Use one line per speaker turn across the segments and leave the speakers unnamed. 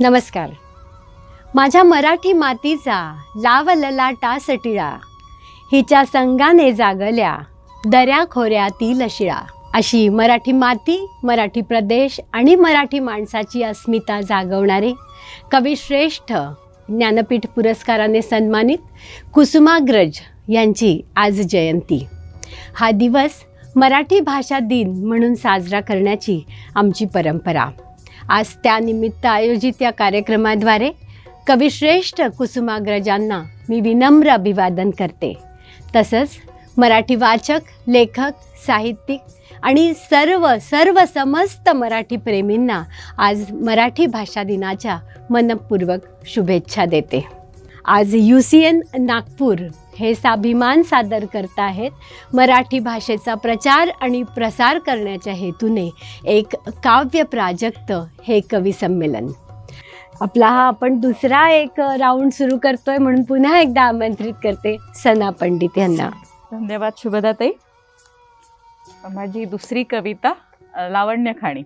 नमस्कार. माझ्या मराठी मातीचा लाव ललाटा सटिळा, हिच्या संगाने जागल्या दऱ्या खोऱ्यातील शिळा. अशी मराठी माती, मराठी प्रदेश आणि मराठी माणसाची अस्मिता जागवणारे कविश्रेष्ठ ज्ञानपीठ पुरस्काराने सन्मानित कुसुमाग्रज यांची आज जयंती. हा दिवस मराठी भाषा दिन म्हणून साजरा करण्याची आमची परंपरा. आज त्यानिमित्त आयोजित या कार्यक्रमाद्वारे कविश्रेष्ठ कुसुमाग्रजांना मी विनम्र अभिवादन करते. तसंच मराठी वाचक, लेखक, साहित्यिक आणि सर्व समस्त मराठी प्रेमींना आज मराठी भाषा दिनाच्या मनपूर्वक शुभेच्छा देते. आज UCN नागपूर हे स्वाभिमान सादर करत आहेत मराठी भाषेचा प्रचार आणि प्रसार करण्याच्या हेतूने एक काव्य प्राजक्त हे कवी संमेलन. आपला हा आपण दुसरा एक राऊंड सुरू करतोय म्हणून पुन्हा एकदा आमंत्रित करते सना पंडित यांना.
धन्यवाद शुभदाताई. माझी दुसरी कविता लावण्य खाणी.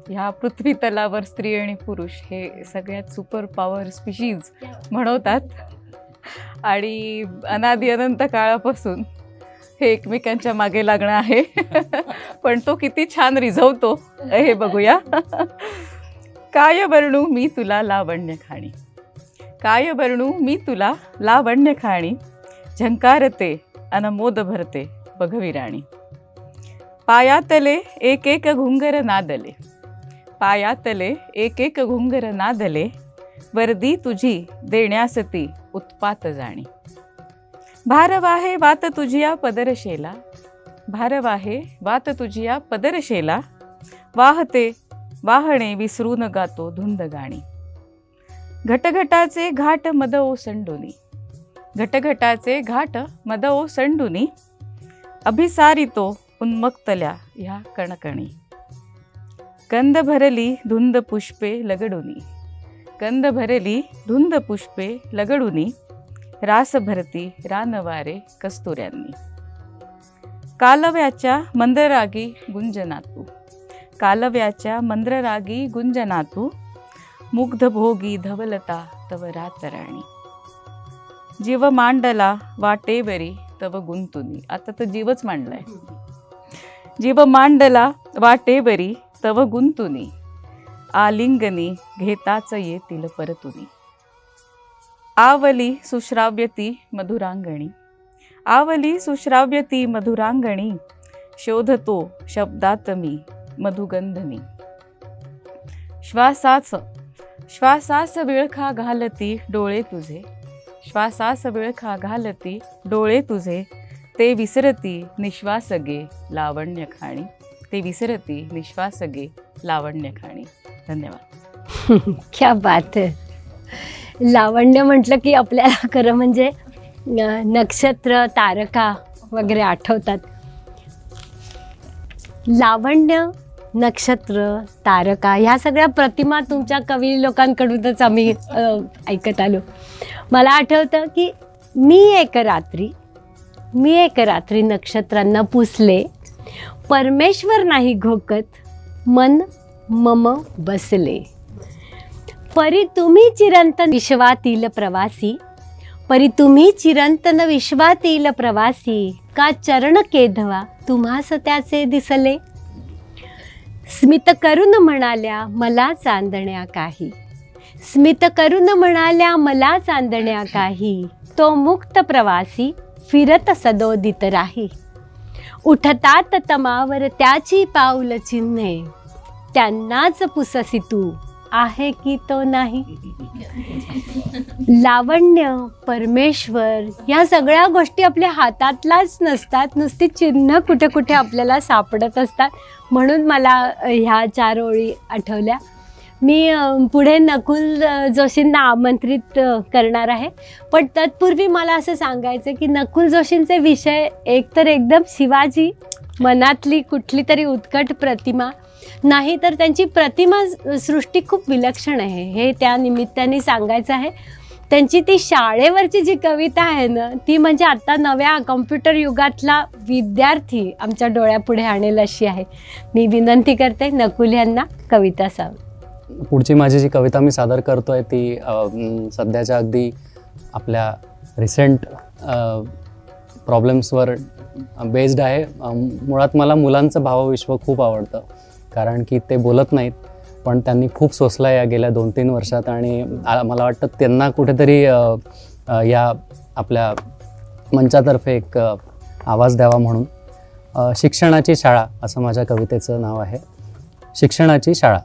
ह्या पृथ्वी तलावर स्त्री आणि पुरुष हे सगळ्यात सुपर पॉवर स्पीशीज म्हणवतात आणि अनादि अनंत काळापासून हे एकमेकांच्या मागे लागणं आहे. पण तो किती छान रिझवतो हे बघूया. काय वर्णू मी तुला लावण्य खाणी, काय वर्णू मी तुला लावण्य खाणी, झंकारते अनमोद भरते बघविराणी. पायातले एक एक घुंगर नादले, पायातले एक एक घुंगर नादले, वर्दी तुझी देण्यास ती उत्पात जाणी. भारवाहे वात तुझिया पदरशेला, भारवाहे वात तुझिया पदरशेला, वाहते वाहणे विसरून गातो धुंद गाणी. घटघटाचे घाट मद ओसंडुनी, घटघटाचे घाट मद ओसंडुनी, अभिसारितो उन्मक्तल्या ह्या कणकणी. कंद भरली धुंद पुष्पे लगडुनी, कंद भरली धुंद पुष्पे लगडुनी, रास भरती रानवारे कस्तुऱ्यांनी. कालव्याच्या मंदरागी गुंजनातू, कालव्याच्या मंद्ररागी गुंजनातू, मुग्ध भोगी धवलता तव रातराणी. जीव मांडला वाटेवरी तव गुंतुनी. आता तर जीवच मांडलाय. जीव मांडला वाटेवरी तव गुंतुनी, आलिंगनी घेताच येतील परतुनी. आवली सुश्राव्यती मधुरांगणी, आवली सुश्राव्यती मधुरांगणी, शोधतो शब्दात मी मधुगंधनी. श्वासास श्वासास विळखा घालती डोळे तुझे, श्वासास विळखा घालती डोळे तुझे, ते विसरती निश्वास गे लावण्य खाणी, ते विसरती निश्वास गे लावण्य खाणी. धन्यवाद.
क्या बात है. लावण्य म्हटलं की आपल्याला खरं म्हणजे नक्षत्र, तारका वगैरे आठवतात. लावण्य, नक्षत्र, तारका ह्या सगळ्या प्रतिमा तुमच्या कवी लोकांकडूनच आम्ही ऐकत आलो. मला आठवतं की मी एक रात्री नक्षत्रांना पुसले, परमेश्वर नाही घोकत मन मम बसले. परी तुम्ही चिरंतन विश्वातील प्रवासी, परी तुम्ही चिरंतन विश्वातील प्रवासी, का चरण केधवा तुम्हास त्याचे दिसले. स्मित करून म्हणाल्या मला चांदण्या काही, स्मित करून म्हणाल्या मला चांदण्या काही, तो मुक्त प्रवासी फिरत सदोदित राही. उठतात तमावर त्याची पाऊल चिन्हे, त्यांनाच पुससी तू आहे की तो नाही. लावण्य, परमेश्वर या सगळ्या गोष्टी आपल्या हातातलाच नसतात, नुसती चिन्ह कुठे कुठे आपल्याला सापडत असतात. म्हणून मला ह्या 4 ओळी आठवल्या. मी पुढे नकुल जोशींना आमंत्रित करणार आहे, पण तत्पूर्वी मला असं सांगायचं की नकुल जोशींचे विषय एकतर एकदम शिवाजी, मनातली कुठली तरी उत्कट प्रतिमा, नाही तर त्यांची प्रतिमा सृष्टी खूप विलक्षण आहे, हे त्या निमित्ताने सांगायचं आहे. त्यांची ती शाळेवरची जी कविता आहे ना, ती म्हणजे आता नव्या कॉम्प्युटर युगातला विद्यार्थी आमच्या डोळ्यापुढे आणेल अशी आहे. मी विनंती करते नकुल यांना कविता सांग.
पुढची माझी जी कविता मी सादर करतो आहे ती सध्याच्या अगदी आपल्या रिसेंट प्रॉब्लेम्सवर बेस्ड आहे. मुळात मला मुलांचं भावविश्व खूप आवडतं, कारण की ते बोलत नाहीत, पण त्यांनी खूप सोसला या गेल्या 2-3 वर्षात, आणि मला वाटतं त्यांना कुठेतरी या आपल्या मंचातर्फे एक आवाज द्यावा म्हणून. शिक्षणाची शाळा असं माझ्या कवितेचं नाव आहे. शिक्षणाची शाळा.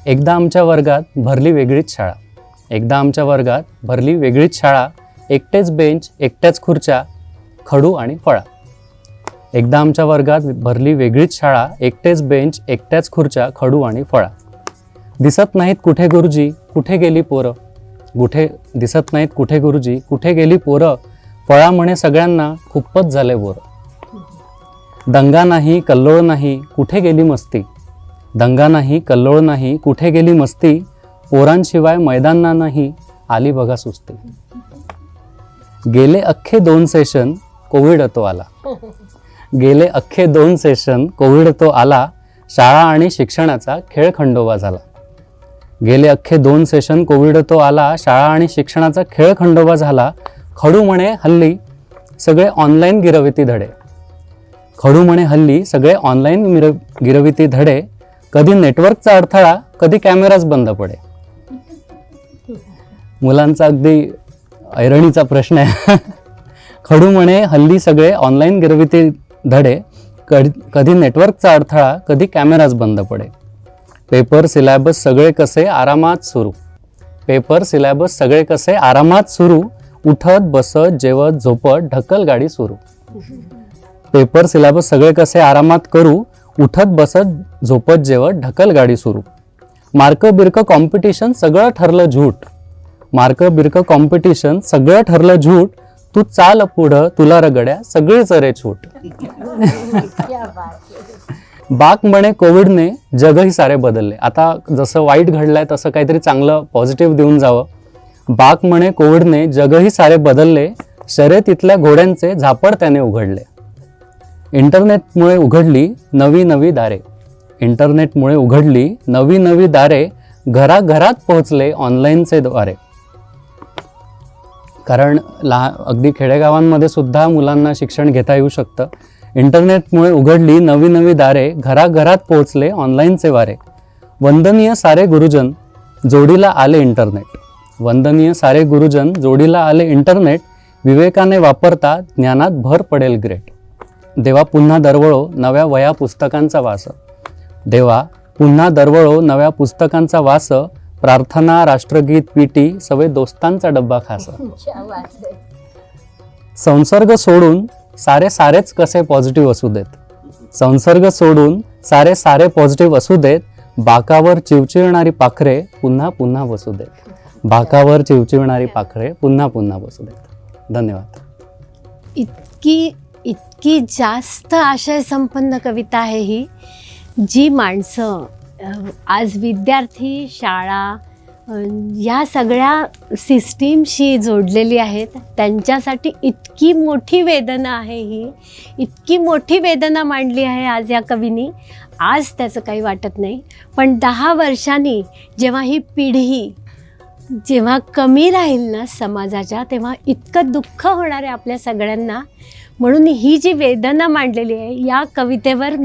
एकदा आमच्या वर्गात भरली वेगळीच शाळा. एकदा आमच्या वर्गात भरली वेगळीच शाळा. एकटेच बेंच, एकट्याच खुर्च्या, खडू आणि फळा. एकदा आमच्या वर्गात भरली वेगळीच शाळा. एकटेच बेंच, एकट्याच खुर्च्या, खडू आणि फळा. दिसत नाहीत कुठे गुरुजी, कुठे गेली पोरं. दिसत नाहीत कुठे गुरुजी, कुठे गेली पोरं. फळा म्हणे सगळ्यांना खूपच झाले बोरं. दंगा नाही, कल्लोळ नाही, कुठे गेली मस्ती. दंगा नाही, कल्लोळ नाही, कुठे गेली मस्ती. पोरांशिवाय मैदाना नाही, आली बघा सुस्ती. गेले अख्खे 2 सेशन, कोविड तो आला. गेले अख्खे 2 सेशन, कोविड तो आला. शाळा आणि शिक्षणाचा खेळ खंडोबा झाला. गेले अख्खे 2 सेशन, कोविड तो आला. शाळा आणि शिक्षणाचा खेळ खंडोबा झाला. खडू म्हणे हल्ली सगळे ऑनलाईन गिरविती धडे. खडू म्हणे हल्ली सगळे ऑनलाईन गिरविती धडे. कधी नेटवर्कचा अडथळा, कधी कॅमेराच बंद पडे. मुलांचा अगदी ऐरणीचा प्रश्न आहे. खडू म्हणे हल्ली सगळे ऑनलाईन गिरविती धडे. कधी नेटवर्कचा अडथळा, कधी कॅमेराच बंद पडे. पेपर सिलॅबस सगळे कसे आरामात सुरू. पेपर सिलॅबस सगळे कसे आरामात सुरू. उठत बसत जेवत झोपत ढकल गाडी सुरू. पेपर सिलॅबस सगळे कसे आरामात करू. उठत बसत झोपत जेवत ढकल गाडी सुरू. मार्क बिर्क कॉम्पिटिशन सगळं ठरलं झूट. मार्क बिर्क कॉम्पिटिशन सगळं ठरलं झूट. तू चाल पुढं तुला रगड्या सगळीच रे छूट. बाक म्हणे कोविडने जगही सारे बदलले. आता जसं वाईट घडलंय तसं काहीतरी चांगलं पॉझिटिव्ह देऊन जावं. बाक म्हणे कोविडने जगही सारे बदलले. शर्यतीतल्या घोड्यांचे झापड त्याने उघडले. इंटरनेटमुळे उघडली नवी नवी दारे. इंटरनेटमुळे उघडली नवी नवी दारे. घराघरात पोहोचले ऑनलाईनचे द्वारे. कारण अगदी खेडेगावांमध्ये सुद्धा मुलांना शिक्षण घेता येऊ शकतं. इंटरनेटमुळे उघडली नवी नवी दारे. घराघरात पोहोचले ऑनलाईनचे वारे. वंदनीय सारे गुरुजन जोडीला आले इंटरनेट. वंदनीय सारे गुरुजन जोडीला आले इंटरनेट. विवेकाने वापरता ज्ञानात भर पडेल ग्रेट. देवा पुन्हा दरवळो नव्या वया पुस्तकांचा वास. देवा पुन्हा दरवळो नव्या पुस्तकांचा वास. प्रार्थना राष्ट्रगीत पीटी सवय दोस्तांचा डब्बा खास. संसर्ग सोडून सारेच कसे पॉझिटिव्ह असू देत. संसर्ग सोडून सारे पॉझिटिव्ह असू देत. बाकावर चिवचिवणारी पाखरे पुन्हा पुन्हा बसू देत. बाकावर चिवचिवणारी पाखरे पुन्हा पुन्हा बसू देत. धन्यवाद.
इतकी जास्त आशय संपन्न कविता आहे ही, जी माणसं आज विद्यार्थी, शाळा या सगळ्या सिस्टीमशी जोडलेली आहेत, त्यांच्यासाठी इतकी मोठी वेदना आहे ही. इतकी मोठी वेदना मांडली आहे आज या कवीनी. आज त्याचं काही वाटत नाही, पण 10 वर्षांनी जेव्हा ही पिढी जेव्हा कमी राहील ना समाजाच्या, तेव्हा इतकं दुःख होणार आहे आपल्या सगळ्यांना. म्हणून ही जी वेदना मांडलेली आहे या कवितेवर,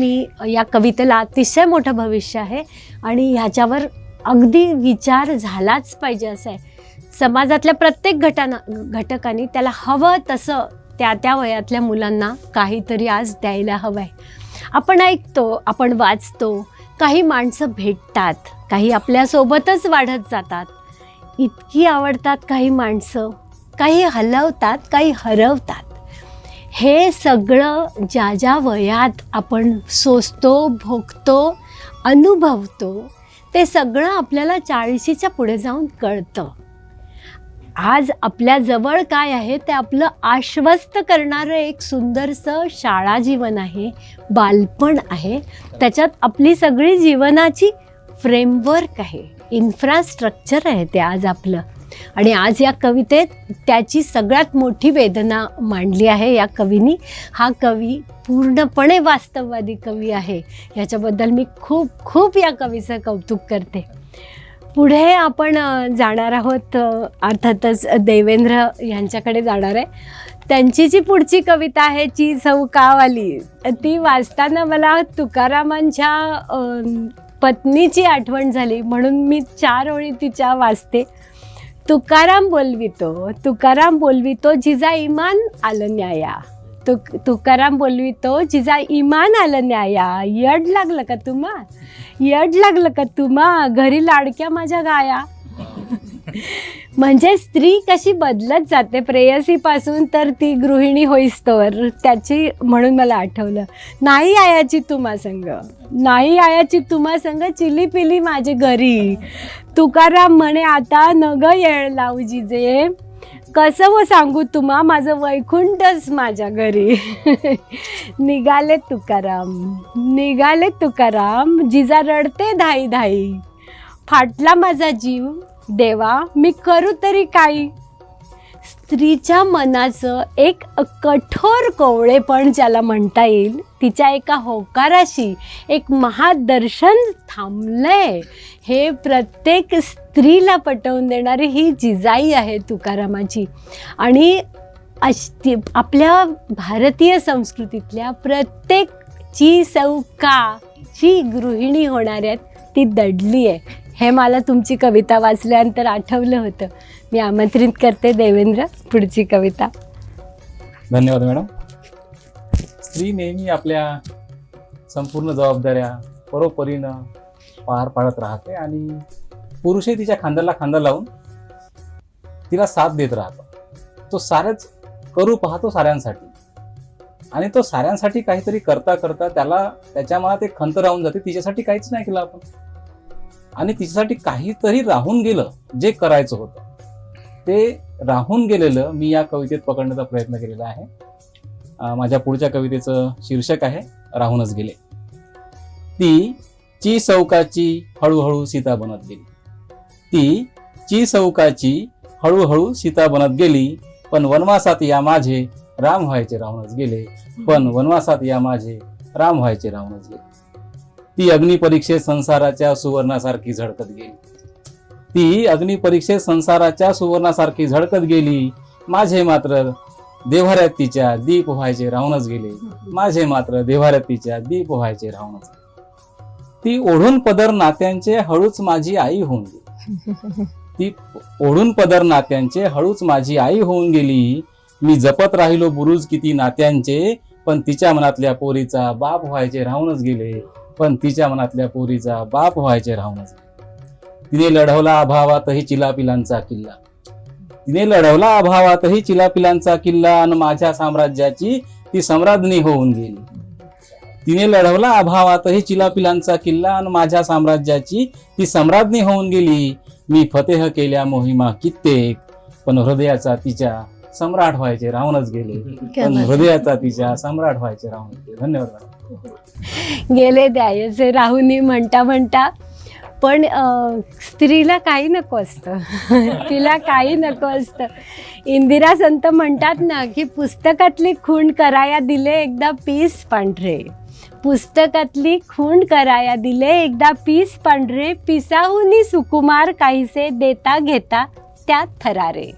या कवितेला अतिशय मोठं भविष्य आहे आणि ह्याच्यावर अगदी विचार झालाच पाहिजे असं आहे. समाजातल्या प्रत्येक घटकांनी त्याला हवं तसं त्या वयातल्या मुलांना काहीतरी आज द्यायला हवं आहे. आपण ऐकतो, आपण वाचतो, काही माणसं भेटतात, काही आपल्यासोबतच वाढत जातात. इतकी आवडतात काही माणसं, काही हलवतात, काही हरवतात. हे सगळं ज्या ज्या वयात आपण सोसतो, भोगतो, अनुभवतो, ते सगळं आपल्याला 40च्या पुढे जाऊन कळतं. आज आपल्याजवळ काय आहे ते आपलं आश्वस्त करणारं एक सुंदरसं शाळा जीवन आहे, बालपण आहे. त्याच्यात आपली सगळी जीवनाची फ्रेमवर्क आहे, इन्फ्रास्ट्रक्चर आहे ते आज आपलं. आणि आज या कवितेत त्याची सगळ्यात मोठी वेदना मांडली आहे या कवीनी. हा कवी पूर्णपणे वास्तववादी कवी आहे. याच्याबद्दल मी खूप खूप या कवीचं कौतुक करते. पुढे आपण जाणार आहोत, अर्थातच देवेंद्र यांच्याकडे जाणार आहे. त्यांची जी पुढची कविता आहे ची चौकावाली, ती वाचताना मला तुकारामांच्या पत्नीची आठवण झाली, म्हणून मी 4 ओळी तिच्या वाचते. तुकाराम बोलवितो जिजा इमान आलं न्याया. तुकाराम बोलवितो जिजा इमान आलं न्याया. यड लागलं का तुम्हा घरी लाडक्या माझ्या गाया. म्हणजे स्त्री कशी बदलत जाते प्रेयसीपासून तर ती गृहिणी होईस्तोवर, त्याची म्हणून मला आठवलं. नाही आयाची तुम्हा संग चिली पिली माझे घरी. तुकाराम म्हणे आता नग येळ लावू जिजे, कसं व सांगू तुम्हा माझं वैकुंठच माझ्या घरी. निघाले तुकाराम जिजा रडते धाई धाई. फाटला माझा जीव देवा मी करू तरी काही. स्त्रीच्या मनाचं एक कठोर कोवळेपण ज्याला म्हणता येईल, तिच्या एका होकाराशी एक महादर्शन थांबलंय. हे प्रत्येक स्त्रीला पटवून देणारी ही जिजाई आहे तुकारामाची. आणि आपल्या भारतीय संस्कृतीतल्या प्रत्येक चौकाची गृहिणी होणार आहेत ती दडली आहे. हे मला तुमची कविता वाचल्यानंतर आठवलं होतं. मी आमंत्रित करते देवेंद्र, पुढची कविता.
धन्यवाद मॅडम. स्त्री नेहमी आपल्या संपूर्ण जबाबदाऱ्या परोपरीनं पार पाडत राहते आणि पुरुषही तिच्या खांद्याला खांदा लावून तिला साथ देत राहतो. तो सारेच करू पाहतो साऱ्यांसाठी, आणि तो साऱ्यांसाठी काहीतरी करता करता त्याच्या मनात एक खंत राहून जाते, तिच्यासाठी काहीच नाही केलं आपण, आणि तिच्यासाठी काहीतरी राहून गेलं. जे करायचं होतं ते राहून गेलेलं मी या कवितेत पकडण्याचा प्रयत्न केलेला आहे. माझ्या पुढच्या कवितेचं शीर्षक आहे राहूनच गेले. ती ची चौकाची हळूहळू सीता बनत गेली. पण वनवासात या माझे राम व्हायचे राहूनच गेले. ती अग्निपरीक्षेत संसाराच्या सुवर्णासारखी झळकत गेली. माझे मात्र देव्हाऱ्यात तिच्या दीप व्हायचे राहूनच गेले. ती ओढून पदर नात्यांचे हळूच माझी आई होऊन गेली. मी जपत राहिलो बुरुज किती नात्यांचे, पण तिच्या मनातल्या पोरीचा बाप व्हायचे राहूनच गेले. तिने लढवला अभावातही चिलापिलांचा किल्ला, आणि माझ्या साम्राज्याची ती सम्राज्ञी होऊन गेली. मी फतेह केल्या मोहिमा कित्येक, पण हृदयाचा तिच्या सम्राट व्हायचे राहूनच गेले. धन्यवाद.
गेले द्यायचे राहुनी म्हणता म्हणता. पण स्त्रीला काही नको असतं. तिला काही नको असतं. इंदिरा संत म्हणतात ना की पुस्तकातली खूण कराया दिले एकदा पीस पांढरे. पिसाहुनी सुकुमार काहीसे देता घेता त्यात थरारे.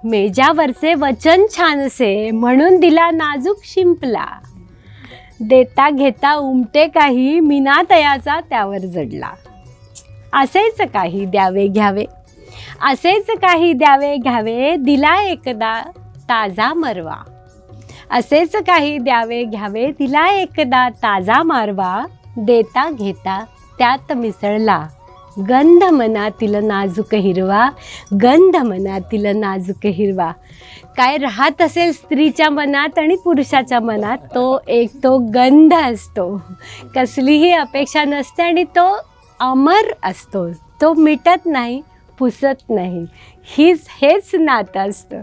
मेजावरचे वचन छानसे म्हणून दिला नाजूक शिंपला. देता घेता उमटे काही मीनातयाचा त्यावर जडला. असेच काही द्यावे घ्यावे दिला एकदा ताजा मरवा. असेच काही द्यावे घ्यावे तिला एकदा ताजा मारवा, देता घेता त्यात मिसळला, गंध मनातील नाजूक हिरवा, गंध मनातील नाजूक हिरवा. काय राहत असेल स्त्रीच्या मनात आणि पुरुषाच्या मनात, तो गंध असतो. कसलीही अपेक्षा नसते आणि तो अमर असतो, तो मिटत नाही, पुसत नाही. हेच नातं असतं.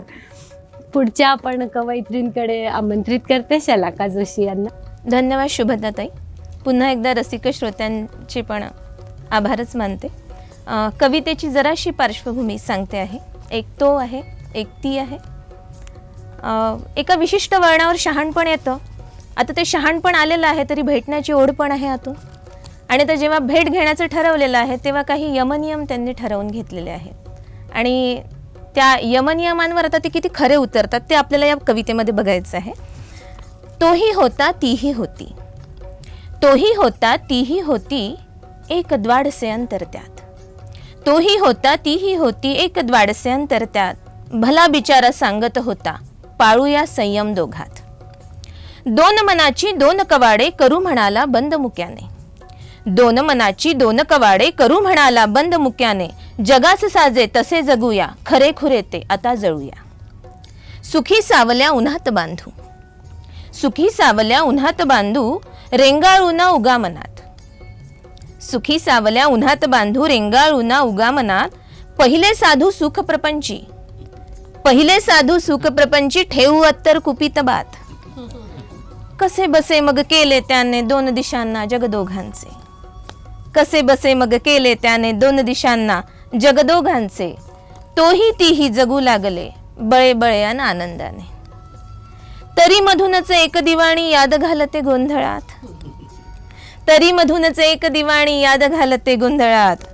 पुढच्या आपण कवयित्रींकडे आमंत्रित करते शलाका जोशी यांना.
धन्यवाद शुभदाताई. पुन्हा एकदा रसिक श्रोत्यांचे पण आभारच मानते. कवितेची जराशी पार्श्वभूमी सांगते आहे. एक तो आहे, एक ती आहे. एका विशिष्ट वळणावर शहाणपण येतं. आता ते शहाणपण आलेलं आहे तरी भेटण्याची ओढ पण आहे आतून. आणि तर जेव्हा भेट घेण्याचं ठरवलेलं आहे तेव्हा काही यमनियम त्यांनी ठरवून घेतलेले आहेत आणि त्या यमनियमांवर आता ते किती खरे उतरतात ते आपल्याला या कवितेमध्ये बघायचं आहे. तोही होता तीही होती, तोही होता तीही होती, एक द्वाडसे अंतर त्यात. तोही होता तीही होती, एक द्वाडसे अंतर त्यात. भला बिचारा सांगत होता, पाळूया संयम दोघात. दोन मनाची दोन कवाडे करू म्हणाला बंद मुक्याने. दोन मनाची दोन कवाडे करू म्हणाला बंद मुक्याने. जगास साजे तसे जगूया, खरे खुरे ते आता जळूया. सुखी सावल्या उन्हात बांधू, सुखी सावल्या उन्हात बांधू, रेंगाळूना उगा मनात. सुखी सावल्या उन्हात बांधू, रेंगाळूना उगा मनात. पहिले साधू सुख प्रपंची, पहिले साधू सुख प्रपंची, ठेवू अत्तर कुपित बात. कसे बसे मग केले त्याने दोन दिशांना जगदोघांचे. कसे बसे मग केले त्याने दोन दिशांना जगदोघांचे. तोही तीही जगू लागले बळे बळे अन आनंदाने. तरी मधूनच एक दिवाणी याद घालते गोंधळात. तरी मधूनच एक दिवाणी याद घालते गोंधळात.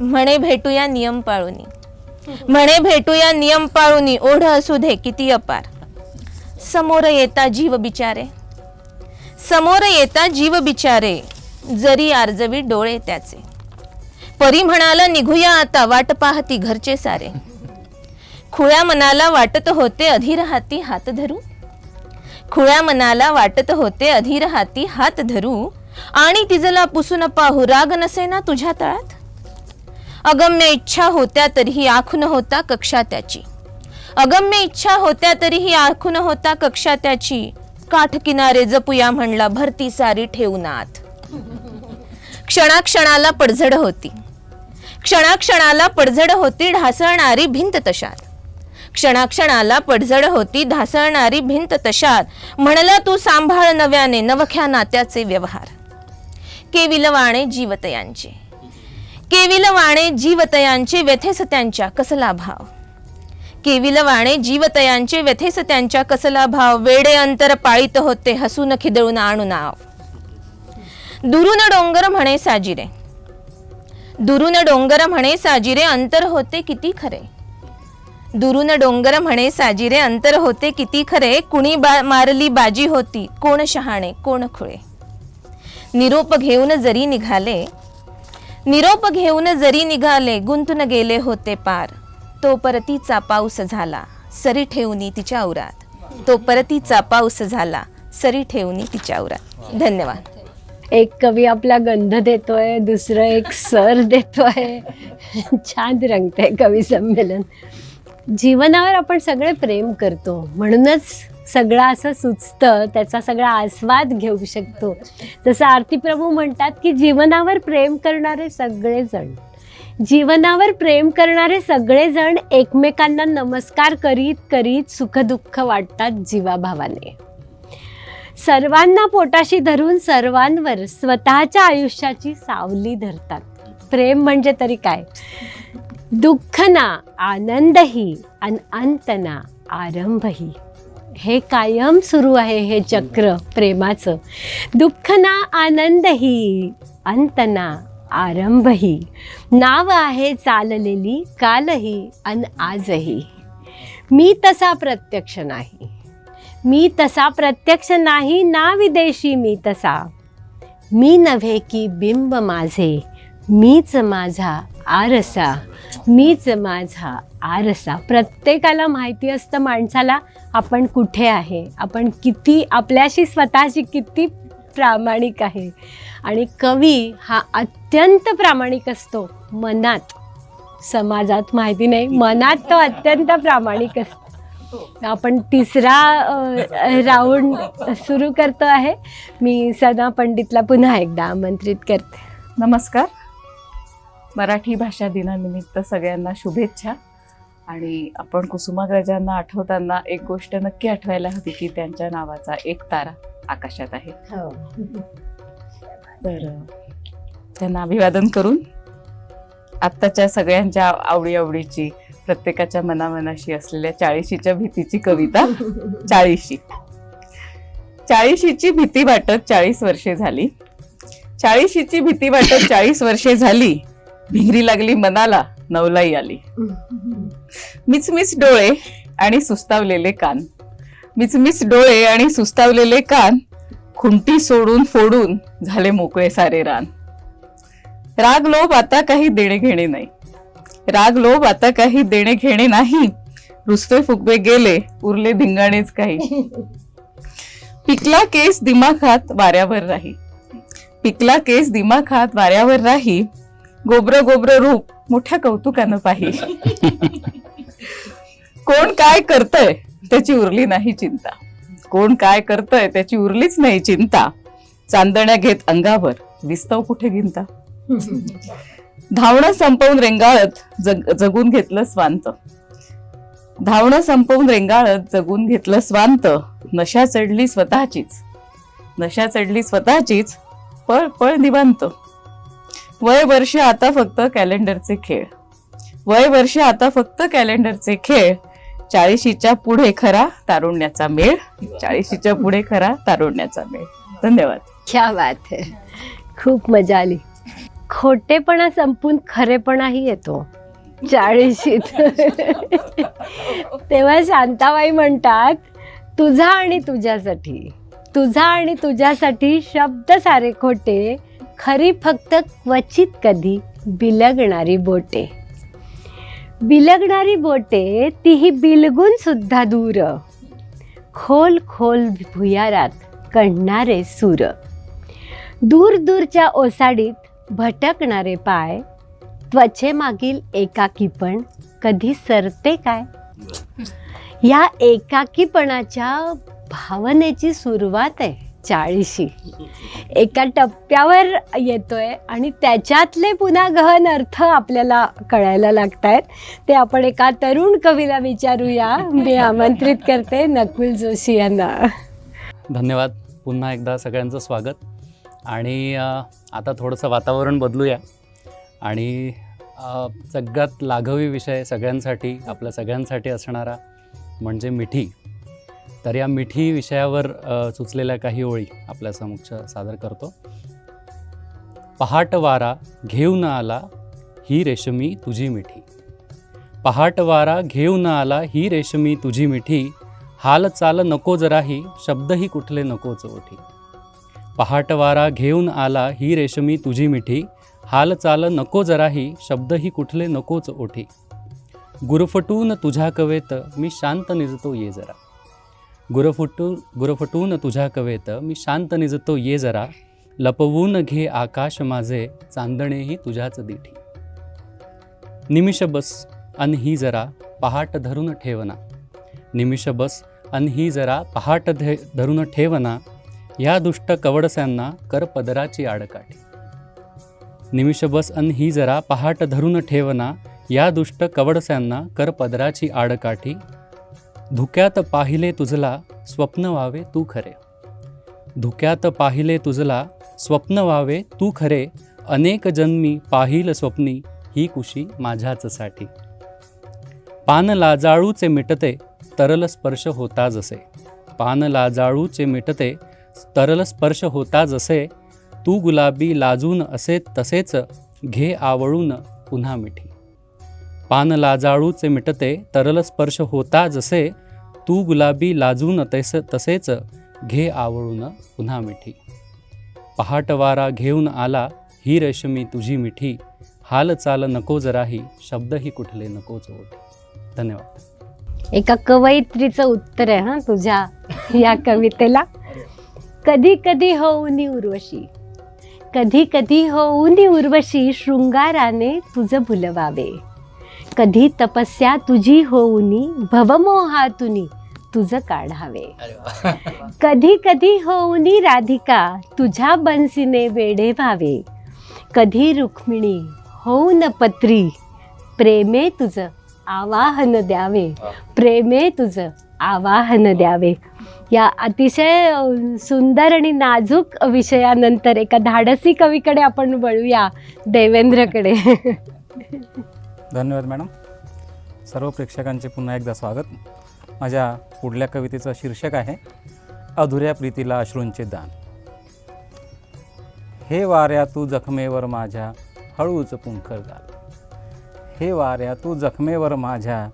म्हणे भेटूया नियम पाळूनी, म्हणे भेटूया नियम पाळूनी. ओढ असू दे किती अपार, समोर येता जीव बिचारे, समोर येता जीव बिचारे. जरी आर्जवी डोळे त्याचे. परी म्हणाला निघूया आता, वाट पाहती घरचे सारे. खुळ्या मनाला वाटत होते अधीर हाती हात धरू, खुळ्या मनाला वाटत होते अधीर हाती हात धरू. आणि तिजला पुसून पाहू राग नसेना तुझ्या तळात. अगम्य इच्छा होत्या तरीही आखून होता कक्षा त्याची. अगम्य इच्छा होत्या तरीही आखून होता कक्षा त्याची. काठ किनारे जपूया म्हणला भरती सारी ठेवून आत. क्षणाक्षणाला पडझड होती, क्षणाक्षणाला पडझड होती, ढासळणारी भिंत तशात. क्षणाक्षणाला पडझड होती, ढासळणारी भिंत तशात. म्हणला तू सांभाळ नव्याने नवख्या नात्याचे व्यवहार. केविलवाणे जीवतयांचे, केविलवाणे जीवतयांचे, व्यथेस त्यांच्या कसला भाव. केविलवाणे जीवतयांचे, व्यथेस त्यांच्या कसला भाव. वेडे अंतर पाळीत होते हसून खिदळून आणू नाव. दुरून डोंगर म्हणे साजिरे, दुरून डोंगर म्हणे साजिरे, अंतर होते किती खरे. दुरून डोंगर म्हणे साजिरे, अंतर होते किती खरे. कुणी मारली बाजी होती, कोण शहाणे कोण खुळे. निरोप घेऊन जरी निघाले, निरोप घेऊन जरी निघाले, गुंतून गेले होते पार. तो परतीचा पाऊस झाला सरी ठेवूनी तिच्या उरात. तो परतीचा पाऊस झाला सरी ठेवूनी तिच्या उरात. धन्यवाद.
एक कवी आपला गंध देतोय, दुसरं एक सर देतोय. छान रंगतंय कवी संमेलन. जीवनावर आपण सगळे प्रेम करतो म्हणूनच सगळं असं सुचतं, त्याचा सगळा आस्वाद घेऊ शकतो. जसं आरती प्रभू म्हणतात की जीवनावर प्रेम करणारे सगळेजण, जीवनावर प्रेम करणारे सगळेजण एकमेकांना नमस्कार करीत करीत सुखदुःख वाटतात जीवाभावाने. सर्वांना पोटाशी धरून सर्वांवर स्वतःच्या आयुष्याची सावली धरतात. प्रेम म्हणजे तरी काय, दुःख ना आनंदही आणि अंत ना आरंभही. हे कायम सुरू आहे हे चक्र प्रेमाचं. दुःख ना आनंदही अंत ना आरंभही. नाव आहे चाललेली कालही आणि आजही. मी तसा प्रत्यक्ष नाही, मी तसा प्रत्यक्ष नाही ना विदेशी मी तसा. मी नव्हे की बिंब माझे, मीच माझा आरसा, मीच माझा आरसा. प्रत्येकाला माहिती असतं माणसाला आपण कुठे आहे, आपण किती आपल्याशी स्वतःशी किती प्रामाणिक आहे. आणि कवी हा अत्यंत प्रामाणिक असतो मनात, समाजात माहिती नाही, मनात तो अत्यंत प्रामाणिक असतो. आपण तिसरा राऊंड सुरू करतो आहे. मी सना पंडितला पुन्हा एकदा आमंत्रित करते.
नमस्कार. मराठी भाषा दिनानिमित्त सगळ्यांना शुभेच्छा. आणि आपण कुसुमाग्रजांना आठवताना एक गोष्ट नक्की आठवायला हवी की त्यांच्या नावाचा एक तारा आकाशात आहे. तर त्यांना अभिवादन करून आत्ताच्या सगळ्यांच्या आवडीची प्रत्येकाच्या मनामनाशी असलेल्या 40शीच्या भीतीची कविता. 40शीची भीती वाटत 40 वर्षे झाली. 40शीची भीती वाटत 40 वर्षे झाली. भिंगरी लागली मनाला, नवलाई आली. मिचमिच डोळे आणि सुस्तावलेले कान, मिचमिच डोळे आणि सुस्तावलेले कान, खुंटी सोडून फोडून झाले मोकळे सारे रान. राग लोभ आता काही देणे घेणे नाही, राग लोभ आता काही देणे घेणे नाही. रुसवे फुगवे गेले, उरले धिंगाणेच काही. पिकला केस दिमाखात वाऱ्यावर राही, पिकला केस दिमाखात वाऱ्यावर राही. गोब्र गोब्र रूप मोठ्या कौतुकानं पाही. कोण काय करतय त्याची उरली नाही चिंता, कोण काय करतय त्याची उरलीच नाही चिंता. चांदण्या घेत अंगावर विस्तव कुठे गिंता. धावणं संपवून रेंगाळत जगून घेतलं स्वांत, धावणं संपवून रेंगाळत जगून घेतलं स्वांत. नशा चढली स्वतःचीच, नशा चढली स्वतःचीच, पळ पळ निवांत. वय वर्ष आता फक्त कॅलेंडरचे खेळ, वय वर्ष आता फक्त कॅलेंडरचे खेळ. 40शीच्या पुढे खरा तारुण्याचा मेळ, 40शीच्या पुढे खरा तारुण्याचा मेळ. धन्यवाद.
क्या बात है, खूप मजा आली. खोटेपणा संपून खरेपणाही येतो 40शीत. तेव्हा शांताबाई म्हणतात, तुझा आणि तुझ्यासाठी, तुझा आणि तुझ्यासाठी शब्द सारे खोटे, खरी फक्त क्वचित कधी बिलगणारी बोटे. बिलगणारी बोटे तीही बिलगून सुद्धा दूर, खोल खोल भुयारात कणणारे सूर. दूर दूरच्या ओसाडीत भटकणारे पाय, त्वचेमागील एकाकीपण कधी सरते काय. या एकाकीपणाच्या भावनेची सुरुवात आहे 40शी. एका टप्प्यावर येतोय आणि त्याच्यातले पुन्हा गहन अर्थ आपल्याला कळायला लागतायत. ते आपण एका तरुण कवीला विचारूया. मी आमंत्रित करते नकुल जोशी यांना.
धन्यवाद. पुन्हा एकदा सगळ्यांचं स्वागत. आणि आता थोडंसं वातावरण बदलूया आणि सगळ्यात लाघवी विषय सगळ्यांसाठी, आपल्या सगळ्यांसाठी असणारा म्हणजे मिठी. तर या मिठी विषयावर सुचलेल्या काही ओळी आपल्या समक्ष सादर करतो. पहाट वारा घेऊन आला ही रेशमी तुझी मिठी, पहाट वारा घेऊन आला ही रेशमी तुझी मिठी. हाल चाल नको जराही शब्दही कुठले नकोच ओठी. पहाट वारा घेऊन आला ही रेशमी तुझी मिठी, हाल चाल नको जराही शब्दही कुठले नकोच ओठी. गुरफटून तुझ्या कवेत मी शांत निजतो ये जरा, गुरफटून तुझ्या कवेत मी शांत निजतो ये जरा. लपवून घे आकाश माझे चांदणेही तुझ्याच दिठी. निमिष बस अन ही जरा पहाट धरून ठेवना, निमिष बस अन ही जरा पहाट धरून ठेवना. या दुष्ट कवडस्यांना कर पदराची आडकाठी. निमिष बस अन ही जरा पहाट धरून ठेवना. या दुष्ट कवडस्यांना कर पदराची आडकाठी. धुक्यात पाहिले तुझला स्वप्न व्हावे तू खरे, धुक्यात पाहिले तुझला स्वप्न व्हावे तू खरे. अनेक जन्मी पाहिल स्वप्नी ही कुशी माझ्याच साठी. पान लाजाळूचे मिटते तरल स्पर्श होता जसे, पान लाजाळूचे मिटते तरल स्पर्श होता जसे. तू गुलाबी लाजून असे तसेच घे आवळून पुन्हा मिठी. पान लाजाळूचे मिटते तरल स्पर्श होता जसे. तू गुलाबी लाजून तसेच घे आवळून पुन्हा मिठी. पहाट वारा घेऊन आला ही रेशमी तुझी मिठी. हाल चाल नको जराही शब्दही कुठले नकोच ओठी. धन्यवाद.
एका कवयित्रीचं उत्तर आहे हां तुझ्या या कवितेला. कधी कधी होऊनी उर्वशी, कधी कधी होऊनी उर्वशी, शृंगाराने तुझं भुलवावे. कधी तपस्या तुझी होऊनी, भवमोहातुनी तुझं काढावे. कधी कधी होऊनी राधिका, तुझ्या बंसीने वेडे व्हावे. कधी रुक्मिणी होऊन पत्री, प्रेमे तुझं आवाहन द्यावे. प्रेमे तुझं आवाहन द्यावे. या अतिशय सुंदर आणि नाजूक विषयानंतर एका धाडसी कवीकडे आपण वळूया, देवेंद्रकडे.
धन्यवाद मॅडम. सर्व प्रेक्षकांचे पुन्हा एकदा स्वागत. माझ्या पुढल्या कवितेचं शीर्षक आहे अधुऱ्या प्रीतीला अश्रूंचे दान. हे वाऱ्या तू जखमेवर माझ्या हळूच फुंकर घाल. हे वाऱ्या तू जखमेवर माझ्या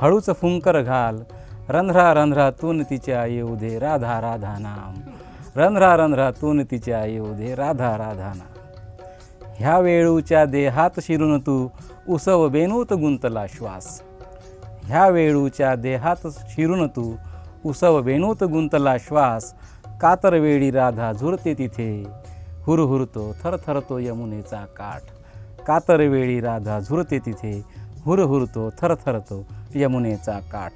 हळूच फुंकर घाल. रंध्रा रंध्रातून तिच्या येऊ दे राधा राधा नाम. रंध्रा रंध्रातून तिच्या येऊ दे राधा राधा नाम. ह्या वेळूच्या देहात शिरून तू उसव बेनूत गुंतला श्वास. ह्या वेळूच्या देहात शिरून तू उसव बेनूत गुंतला श्वास. कातर वेळी राधा झुरते तिथे हुरहुरतो थरथरतो यमुनेचा काठ. कातर वेळी राधा झुरते तिथे हुरहुरतो थरथरतो यमुनेचा काठ.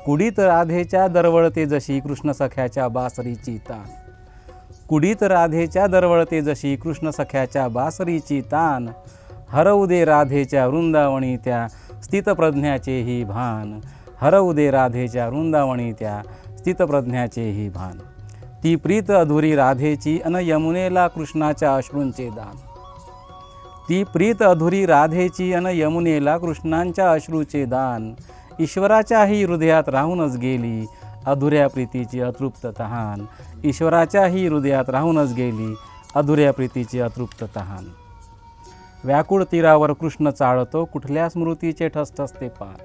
कुडीत राधेच्या दरवळते जशी कृष्ण सख्याच्या बासरीची तान. कुडीत राधेच्या दरवळते जशी कृष्ण सख्याच्या बासरीची तान. हरवू दे राधेच्या वृंदावणी त्या स्थितप्रज्ञाचेही भान. हरवू दे राधेच्या वृंदावणी त्या स्थितप्रज्ञाचेही भान. ती प्रीत अधुरी राधेची अन यमुनेला कृष्णाच्या अश्रूंचे दान. ती प्रीत अधुरी राधेची अन यमुनेला कृष्णांच्या अश्रूचे दान. ईश्वराच्याही हृदयात राहूनच गेली अधुऱ्या प्रीतीची अतृप्त तहान. ईश्वराच्याही हृदयात राहूनच गेली अधुऱ्या प्रीतीची अतृप्त तहान. व्याकुळ तीरावर कृष्ण चाळतो कुठल्या स्मृतीचे ठसठसते पान.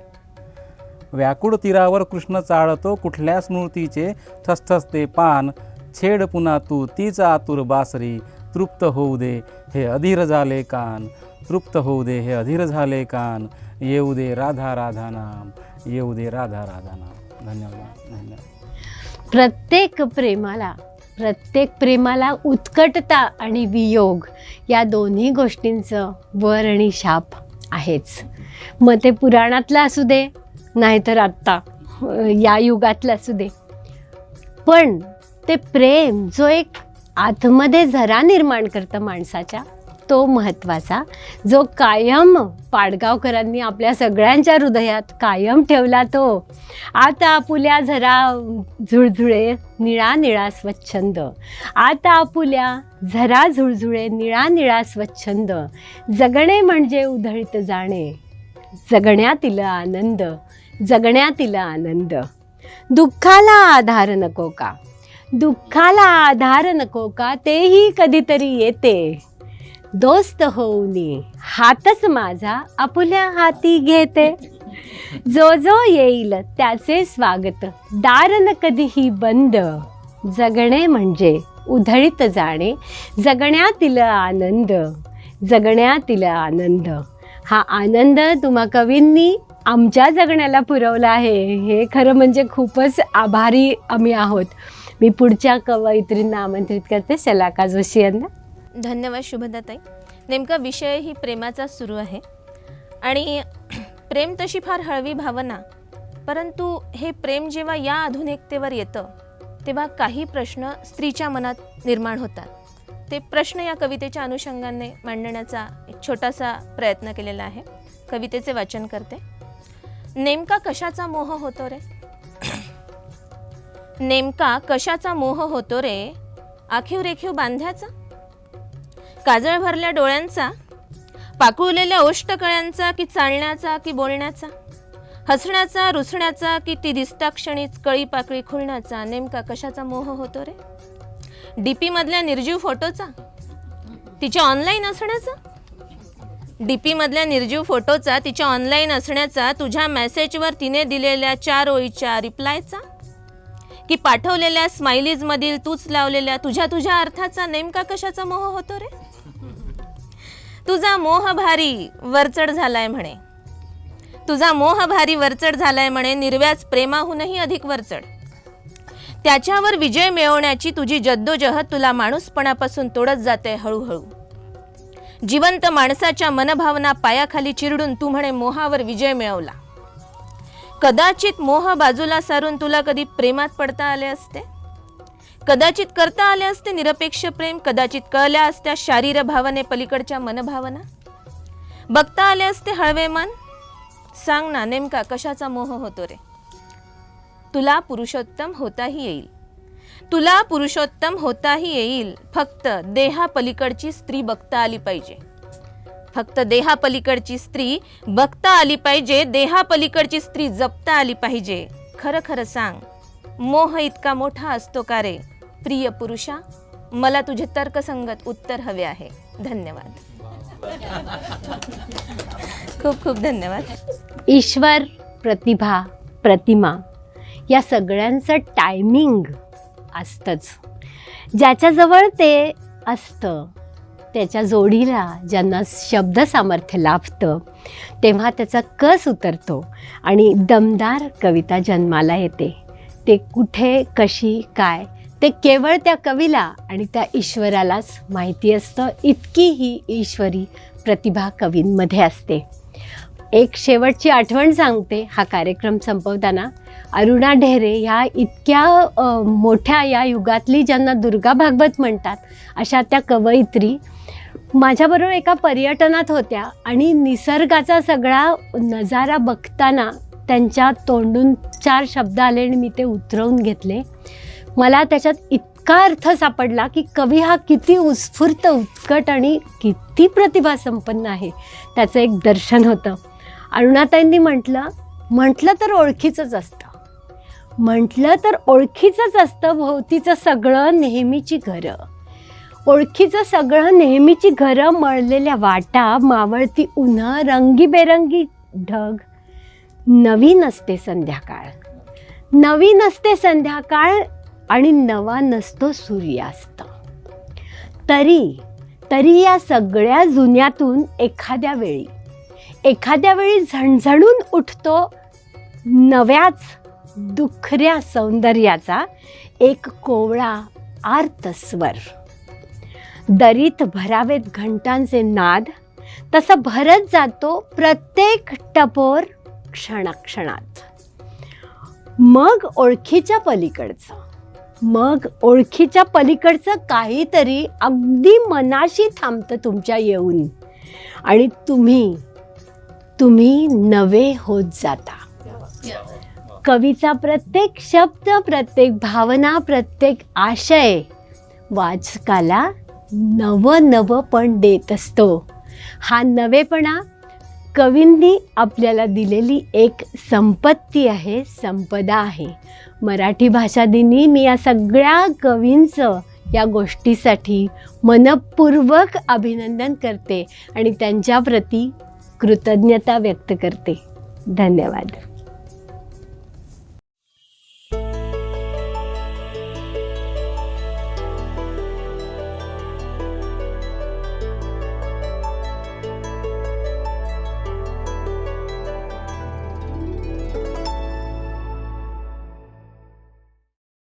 व्याकुळ तीरावर कृष्ण चाळतो कुठल्या स्मृतीचे ठसठसते पान. छेड पुन्हा तू तीच आतुर बासरी तृप्त होऊ दे हे अधीर झाले कान. तृप्त होऊ दे हे अधीर झाले कान. येऊ दे राधा राधा नाम. येऊ दे राधा राधा नाम. धन्यवाद. धन्यवाद.
प्रत्येक प्रेमाला उत्कटता आणि वियोग या दोन्ही गोष्टींचं वर आणि शाप आहेच. मग ते पुराणातलं असू दे नाहीतर आत्ता या युगातलं असू दे. पण ते प्रेम जो एक आतमध्ये झरा निर्माण करतं माणसाच्या, तो महत्त्वाचा, जो कायम पाडगावकरांनी आपल्या सगळ्यांच्या हृदयात कायम ठेवला. तो आता आपुल्या झरा झुळझुळे निळा निळा स्वच्छंद. आता आपुल्या झरा झुळझुळे निळा निळा स्वच्छंद. जगणे म्हणजे उधळीत जाणे, जगण्यातील आनंद, जगण्यातील आनंद. दुःखाला आधार नको का, दुःखाला आधार नको का, तेही कधीतरी येते. दोस्त होऊनी हातच माझा आपुल्या हाती घेते. जो जो येईल त्याचे स्वागत, दार न कधीही बंद. जगणे म्हणजे उधळीत जाणे, जगण्यातील आनंद, जगण्यातील आनंद. हा आनंद तुम्हा कवींनी आमच्या जगण्याला पुरवला आहे. हे खरं म्हणजे खूपच आभारी आम्ही आहोत. मी पुढच्या कवयित्रींना आमंत्रित करते, शलाका जोशी यांना.
धन्यवाद शुभदाताई. नेमका विषयही प्रेमाचा सुरू आहे आणि प्रेम तशी फार हळवी भावना, परंतु हे प्रेम जेव्हा या आधुनिकतेवर येतं तेव्हा काही प्रश्न स्त्रीच्या मनात निर्माण होतात. ते प्रश्न या कवितेच्या अनुषंगाने मांडण्याचा एक छोटासा प्रयत्न केलेला आहे. कवितेचे वाचन करते. नेमका कशाचा मोह होतो रे, नेमका कशाचा मोह होतो रे, आखीव रेखीव बांध्याचा, काजळ भरल्या डोळ्यांचा, पाकुळलेल्या ओष्टकळ्यांचा, की चालण्याचा की बोलण्याचा, हसण्याचा रुसण्याचा की ती दिसता क्षणीच कळी पाकळी खुलण्याचा. नेमका कशाचा मोह होतो रे, डीपी मधल्या निर्जीव फोटोचा, तिच्या ऑनलाईन असण्याचा, डीपी मधल्या निर्जीव फोटोचा, तिच्या ऑनलाईन असण्याचा, तुझ्या मेसेजवर तिने दिलेल्या 4 ओळीच्या रिप्लायचा, की पाठवलेल्या स्माइलीज मधील तूच लावलेल्या तुझ्या अर्थाचा. नेमका कशाचा मोह होतो रे, तुझा मोह भारी वरचढ झालाय म्हणे, तुझा मोह भारी वरचढ झालाय म्हणे, निर्व्याज प्रेमाहूनही अधिक वरचढ. त्याच्यावर विजय मिळवण्याची तुझी जद्दोजहद तुला माणूसपणापासून तोडत जाते हळूहळू. जिवंत माणसाच्या मनभावना पायाखाली चिरडून तू म्हणे मोहावर विजय मिळवला. कदाचित मोह बाजूला सारून तुला कधी प्रेमात पडता आले असते, कदाचित करता आले असते निरपेक्ष प्रेम, कदाचित कळल्या असत्या शारीर भावने पलीकडच्या मनभावना, बघता आले असते हळवे मन. सांग ना नेमका कशाचा मोह होतो रे? तुला पुरुषोत्तम होताही येईल, तुला पुरुषोत्तम होताही येईल. फक्त देहापलीकडची स्त्री बघता आली पाहिजे, फक्त देहापलीकडची स्त्री बघता आली पाहिजे, देहापलीकडची स्त्री जपता आली पाहिजे. खरं खरं सांग, मोह इतका मोठा असतो का रे प्रिय पुरुषा? मला तुझे तर्कसंगत उत्तर हवे आहे. धन्यवाद. खूप खूप धन्यवाद.
ईश्वर, प्रतिभा, प्रतिमा या सगळ्यांचं टायमिंग असतंच. ज्याच्याजवळ ते असतं त्याच्या जोडीला ज्यांना शब्द सामर्थ्य लाभतं तेव्हा त्याचा कस उतरतो आणि दमदार कविता जन्माला येते. ते कुठे, कशी, काय ते केवळ त्या कवीला आणि त्या ईश्वरालाच माहिती असतं. इतकी ही ईश्वरी प्रतिभा कवींमध्ये असते. एक शेवटची आठवण सांगते हा कार्यक्रम संपवताना. अरुणा ढेरे ह्या इतक्या मोठ्या या युगातली ज्यांना दुर्गा भागवत म्हणतात अशा त्या कवयित्री माझ्याबरोबर एका पर्यटनात होत्या आणि निसर्गाचा सगळा नजारा बघताना त्यांच्या तोंडून 4 शब्द आले आणि मी ते उतरवून घेतले. मला त्याच्यात इतका अर्थ सापडला की कवी हा किती उत्स्फूर्त, उत्कट आणि किती प्रतिभासंपन्न आहे त्याचं एक दर्शन होतं. अरुणाताईंनी म्हटलं तर ओळखीचंच असतं, म्हटलं तर ओळखीचंच असतं. भोवतीचं सगळं नेहमीची घरं, ओळखीचं सगळं नेहमीची घरं, मळलेल्या वाटा, मावळती उन्हं, रंगीबेरंगी ढग. नवीन असते संध्याकाळ, नवीन असते संध्याकाळ आणि नवा नसतो सूर्यास्त. तरी या सगळ्या जुन्यातून एखाद्या वेळी झणझणून उठतो नव्याच दुखऱ्या सौंदर्याचा एक कोवळा आर्त स्वर. दरीत भरावेत घंटांचे नाद, तसा भरत जातो प्रत्येक टपोर क्षणाक्षणात. मग ओळखीच्या पलीकडचं काहीतरी अगदी मनाशी थांबतं तुमच्या येऊन आणि तुम्ही नवे होत जाता. कवीचा प्रत्येक शब्द, प्रत्येक भावना, प्रत्येक आशय वाचकाला नवं पण देत असतो. हा नवेपणा कवींनी आपल्याला दिलेली एक संपत्ती आहे, संपदा आहे. मराठी भाषा दिनी मी या सगळ्या कवींचं या गोष्टीसाठी मनपूर्वक अभिनंदन करते आणि त्यांच्याप्रती कृतज्ञता व्यक्त करते. धन्यवाद.